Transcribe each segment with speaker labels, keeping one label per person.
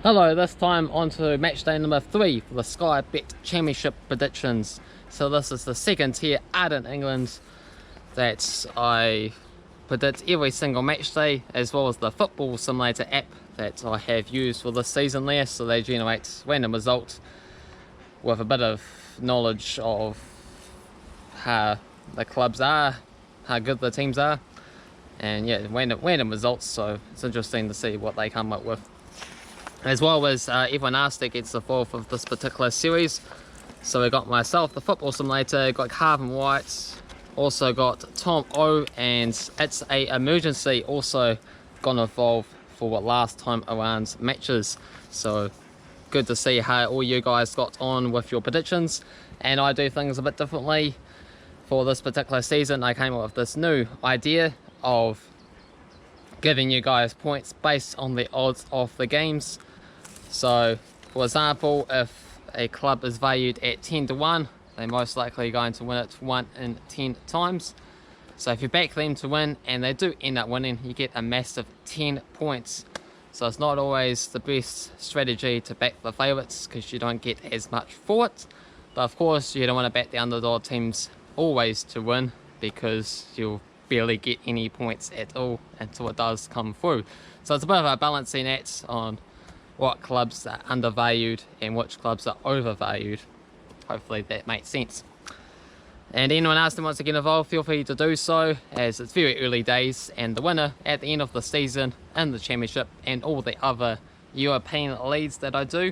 Speaker 1: Hello, this time on to match day number 3 for the Sky Bet Championship predictions. So this is the second tier ad in England that I predict every single match day, as well as the football simulator app that I have used for this season there. So they generate random results with a bit of knowledge of how the clubs are, how good the teams are, and yeah, random results. So it's interesting to see what they come up with. As well as everyone else that gets the fourth of this particular series. So we got myself, the football simulator, got Cavan Wright, also got Tom O, and It's a Emergency also gonna evolve for what last time around matches. So good to see how all you guys got on with your predictions, and I do things a bit differently for this particular season. I came up with this new idea of giving you guys points based on the odds of the games. So for example, if a club is valued at 10 to 1, they're most likely going to win it 1 in 10 times. So if you back them to win and they do end up winning, you get a massive 10 points. So it's not always the best strategy to back the favourites because you don't get as much for it. But of course you don't want to back the underdog teams always to win, because you'll barely get any points at all until it does come through. So it's a bit of a balancing act on what clubs are undervalued and which clubs are overvalued. Hopefully that makes sense. And anyone else that wants to get involved, feel free to do so, as it's very early days, and the winner at the end of the season in the championship and all the other European leagues that I do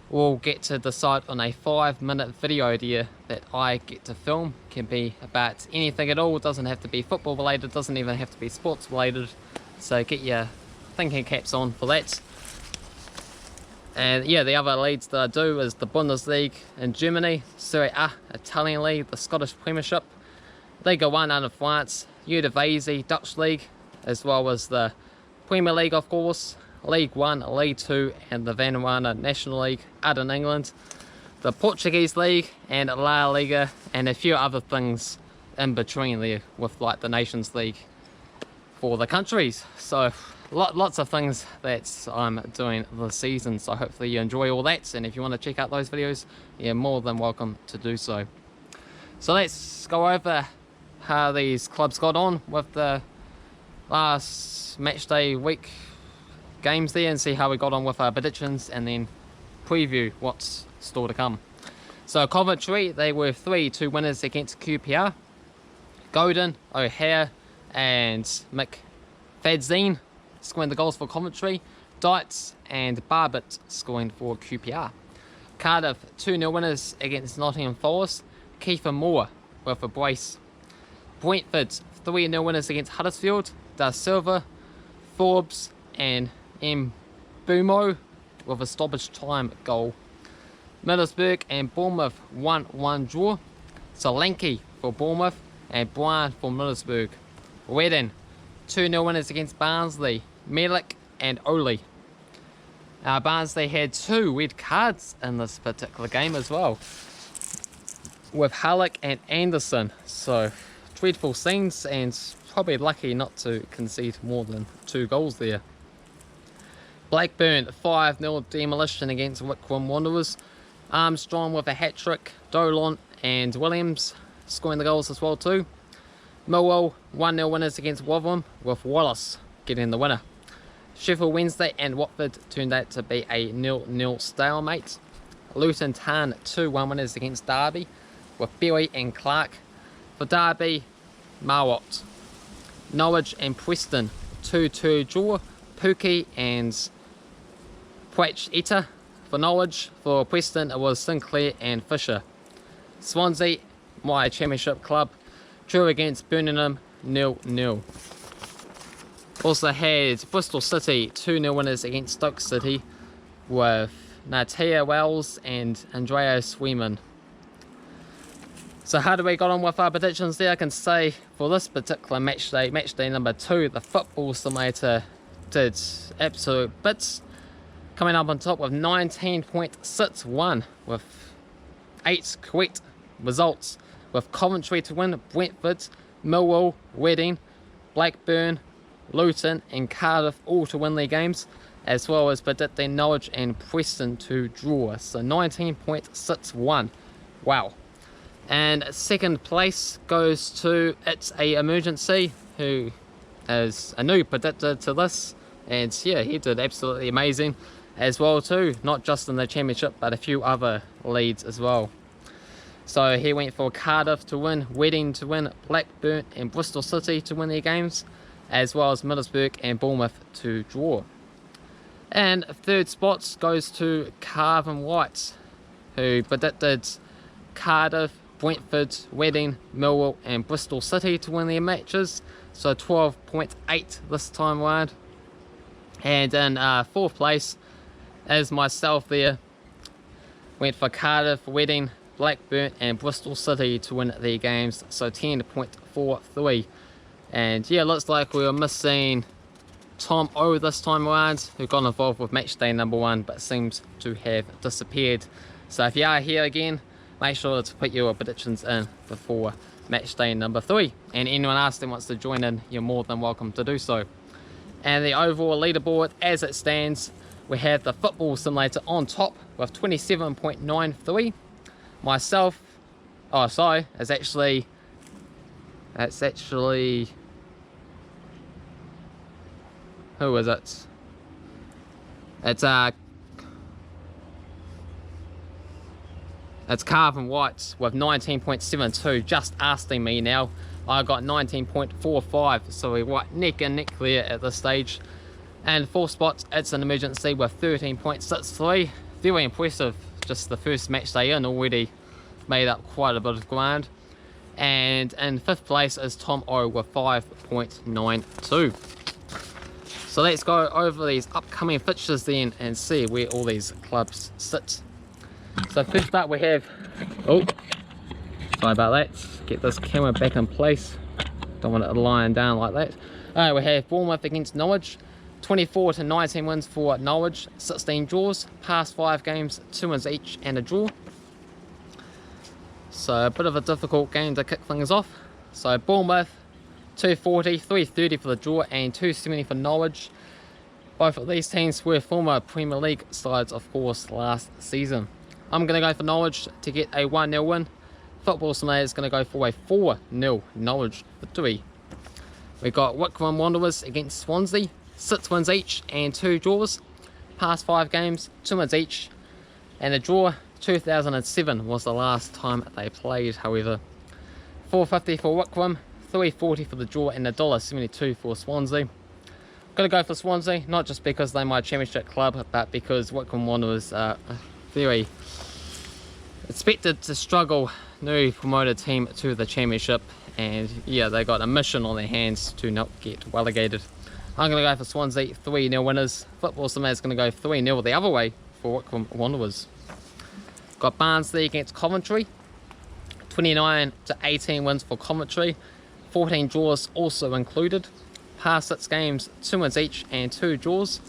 Speaker 1: will get to decide on a 5-minute video idea that I get to film. Can be about anything at all, doesn't have to be football related, doesn't even have to be sports related. So get your thinking caps on for that. And yeah, the other leagues that I do is the Bundesliga in Germany, Serie A Italian League, the Scottish Premiership, Liga 1 in France, Eredivisie Dutch League, as well as the Premier League of course, League 1, League 2 and the Vanuatu National League out in England, the Portuguese League and La Liga, and a few other things in between there with like the Nations League for the countries. So lots of things that I'm doing this season, so hopefully you enjoy all that, and if you want to check out those videos, you're more than welcome to do so. So let's go over how these clubs got on with the last match day week games there, and see how we got on with our predictions, and then preview what's still to come. So Coventry, they were 3-2 winners against QPR. Godin, O'Hare and McFadzine scoring the goals for Coventry. Dites and Barbet scoring for QPR. Cardiff 2-0 winners against Nottingham Forest. Kiefer Moore with a brace. Brentford 3-0 winners against Huddersfield. Da Silva, Forbes and Mbumo with a stoppage time goal. Middlesbrough and Bournemouth 1-1 draw. Solanke for Bournemouth and Bryan for Middlesbrough. Reading 2-0 winners against Barnsley. Melik and Oli. Barnsley had 2 red cards in this particular game as well, with Halleck and Anderson. So dreadful scenes, and probably lucky not to concede more than 2 goals there. Blackburn 5-0 demolition against Wycombe Wanderers. Armstrong with a hat-trick. Dolan and Williams scoring the goals as well too. Millwall 1-0 winners against Rotherham, with Wallace getting the winner. Sheffield Wednesday and Watford turned out to be a 0-0 stalemate. Luton Town 2-1 winners against Derby, with Berry and Clark. For Derby, Marwat. Norwich and Preston 2-2 draw. Pookie and Pratchetta for Norwich. For Preston it was Sinclair and Fisher. Swansea, my championship club, drew against Birmingham 0-0. Also had Bristol City 2-0 winners against Stoke City, with Natia Wells and Andreas Weeman. So how do we got on with our predictions there? I can say for this particular match day number 2, the football simulator did absolute bits, coming up on top with 19.61 with 8 correct results, with Coventry to win, Brentford, Millwall, Reading, Blackburn, Luton and Cardiff all to win their games, as well as predicting Norwich and Preston to draw. So 19.61. Wow. And second place goes to It's a Emergency, who is a new predictor to this, and yeah, he did absolutely amazing as well too, not just in the championship but a few other leads as well. So he went for Cardiff to win, Reading to win, Blackburn and Bristol City to win their games, as well as Middlesbrough and Bournemouth to draw. And third spot goes to Cavan Wright, who predicted Cardiff, Brentford, Reading, Millwall and Bristol City to win their matches, so 12.8 this time round. And in fourth place is myself there, went for Cardiff, Reading, Blackburn and Bristol City to win their games, so 10.43. And yeah, looks like we were missing Tom O this time around, who got involved with Matchday number 1 but seems to have disappeared. So if you are here again, make sure to put your predictions in before Matchday number 3, and anyone else that wants to join in, you're more than welcome to do so. And the overall leaderboard as it stands, we have the Football Simulator on top with 27.93. Myself, oh sorry, it's actually who is it? It's Cavan Wright with 19.72, just asking me now. I got 19.45, so we're right neck and neck there at this stage. And fourth spot, It's an Emergency with 13.63. Very impressive, just the first match day in, already made up quite a bit of ground. And in fifth place is Tom O with 5.92. So let's go over these upcoming fixtures then and see where all these clubs sit. So first up we have, oh, sorry about that, get this camera back in place, don't want it lying down like that. Alright, we have Bournemouth against Norwich, 24-19 wins for Norwich, 16 draws, past 5 games, 2 wins each and a draw. So a bit of a difficult game to kick things off. So Bournemouth, 240, 330 for the draw and 270 for Norwich. Both of these teams were former Premier League sides, of course, last season. I'm going to go for Norwich to get a 1-0 win. Football Simulator is going to go for a 4-0 Norwich victory. We've got Wycombe Wanderers against Swansea, 6 wins each and 2 draws. Past 5 games, 2 wins each and a draw. 2007 was the last time they played, however. 450 for Wycombe, 340 for the draw and $1.72 for Swansea. Going to go for Swansea, not just because they're my championship club, but because Wycombe Wanderers are very expected to struggle, new promoted team to the championship, and yeah, they got a mission on their hands to not get relegated. I'm going to go for Swansea 3-0 winners. Football Simulator is going to go 3-0 the other way for Wycombe Wanderers. Got Barnsley against Coventry, 29-18 wins for Coventry, 14 draws also included. Past 6 games, 2 wins each and 2 draws.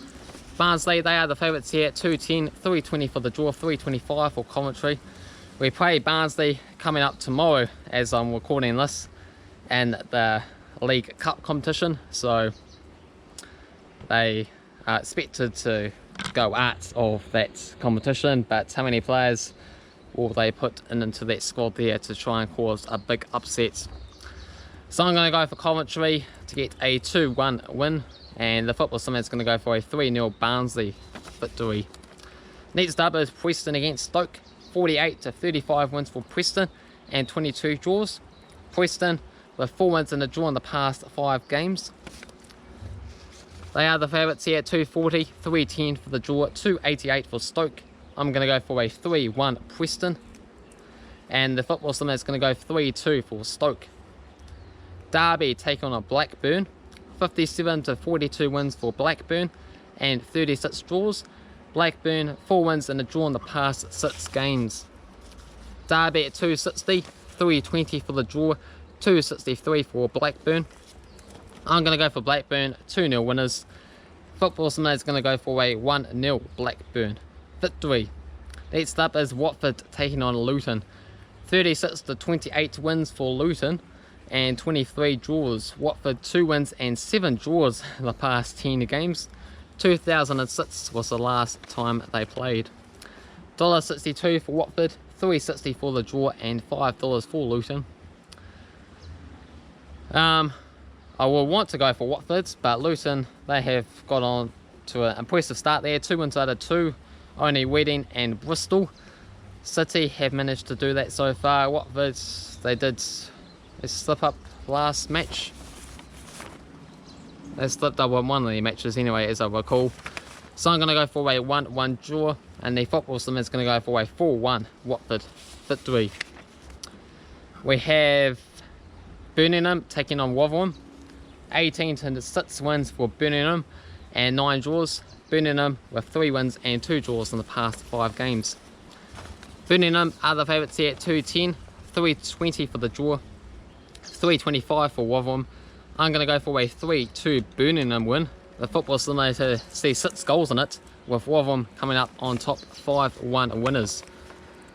Speaker 1: Barnsley, they are the favourites here, 210, 320 for the draw, 325 for Coventry. We play Barnsley coming up tomorrow as I'm recording this, and the League Cup competition, so they are expected to go out of that competition, but how many players will they put into that squad there to try and cause a big upset? So I'm going to go for Coventry to get a 2-1 win, and the Football Simulator is going to go for a 3-0 Barnsley victory. Next up is Preston against Stoke, 48-35 wins for Preston and 22 draws. Preston with 4 wins and a draw in the past 5 games. They are the favourites here, 240, 310 for the draw, 288 for Stoke. I'm going to go for a 3-1 Preston, and the Football Simulator is going to go 3-2 for Stoke. Derby take on a Blackburn, 57-42 wins for Blackburn and 36 draws. Blackburn 4 wins and a draw in the past 6 games. Derby at 260, 320 for the draw, 263 for Blackburn. I'm going to go for Blackburn 2-0 winners. Football Simulator is going to go for a 1-0 Blackburn victory. Next up is Watford taking on Luton, 36-28 wins for Luton and 23 draws. Watford 2 wins and 7 draws in the past 10 games. 2006 was the last time they played. $1.62 for Watford, $3.60 for the draw, and $5 for Luton. I will want to go for Watford, but Luton, they have got on to an impressive start there. 2 wins out of 2, only Reading and Bristol City have managed to do that so far. Watford, they slip up last match. They slipped up on one of the matches anyway, as I recall. So I'm going to go for a 1-1 draw, and the football sim is going to go for a 4-1 Watford victory. We have Birmingham taking on Rotherham. 18-6 wins for Birmingham and 9 draws. Birmingham with 3 wins and 2 draws in the past 5 games. Birmingham are the favourites here at 2.10, 3.20 for the draw, 3.25 for Rotherham. I'm going to go for a 3-2 Birmingham win. The football simulator sees 6 goals in it, with Rotherham coming up on top 5-1 winners.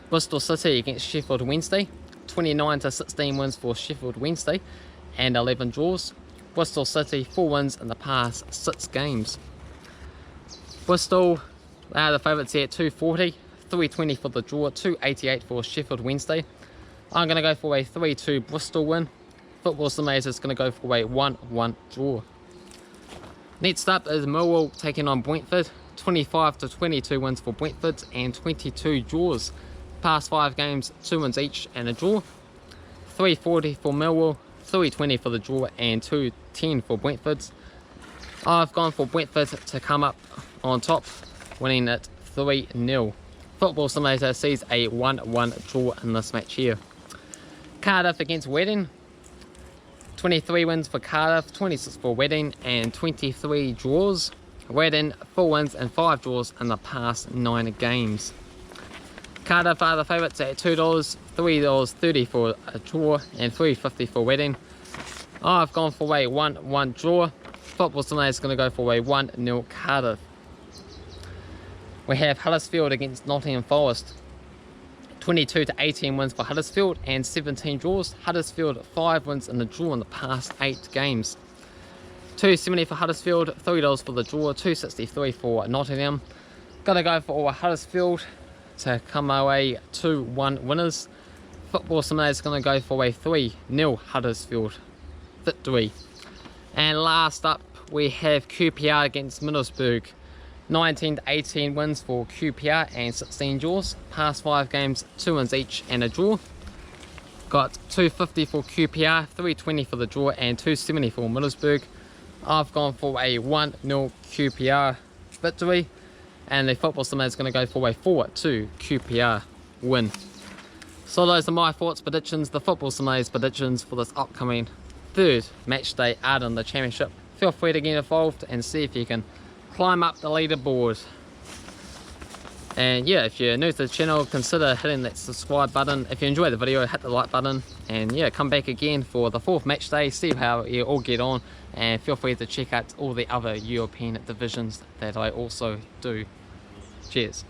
Speaker 1: Bristol City against Sheffield Wednesday, 29-16 wins for Sheffield Wednesday and 11 draws. Bristol City 4 wins in the past 6 games. Bristol are the favourites here at 2.40, 3.20 for the draw, 2.88 for Sheffield Wednesday. I'm going to go for a 3-2 Bristol win. Football simulator is going to go for a 1-1 draw. Next up is Millwall taking on Brentford. 25-22 wins for Brentford and 22 draws. Past 5 games, 2 wins each and a draw. 3.40 for Millwall, 3.20 for the draw, and 2.10 for Brentford. I've gone for Brentford to come up on top, winning it 3-0. Football simulator sees a 1-1 draw in this match here. Cardiff against Reading. 23 wins for Cardiff, 26 for Reading, and 23 draws. Reading 4 wins and 5 draws in the past 9 games. Cardiff are the favourites at $2, $3.30 for a draw, and $3.50 for Reading. I've gone for a 1-1 draw. Football simulator is going to go for a 1-0 Cardiff. We have Huddersfield against Nottingham Forest. 22-18 wins for Huddersfield and 17 draws. Huddersfield 5 wins and a draw in the past 8 games. $2.70 for Huddersfield, $3 for the draw, $2.63 for Nottingham. Gotta go for Huddersfield to come away 2-1 winners. Football simulator is going to go for a 3-0 Huddersfield victory. And last up we have QPR against Middlesbrough. 19-18 wins for QPR and 16 draws. Past 5 games, 2 wins each and a draw. Got $2.50 for QPR, $3.20 for the draw, and $2.70 for Middlesbrough. I've gone for a 1-0 QPR victory, and the football simulator is going to go for a 4-2 QPR win. So those are my thoughts, predictions, the football simulator's predictions for this upcoming 3rd match day out in the championship. Feel free to get involved and see if you can climb up the leaderboard. And yeah, if you're new to the channel, consider hitting that subscribe button. If you enjoyed the video, hit the like button, and yeah, come back again for the 4th match day, see how you all get on, and feel free to check out all the other European divisions that I also do. Cheers.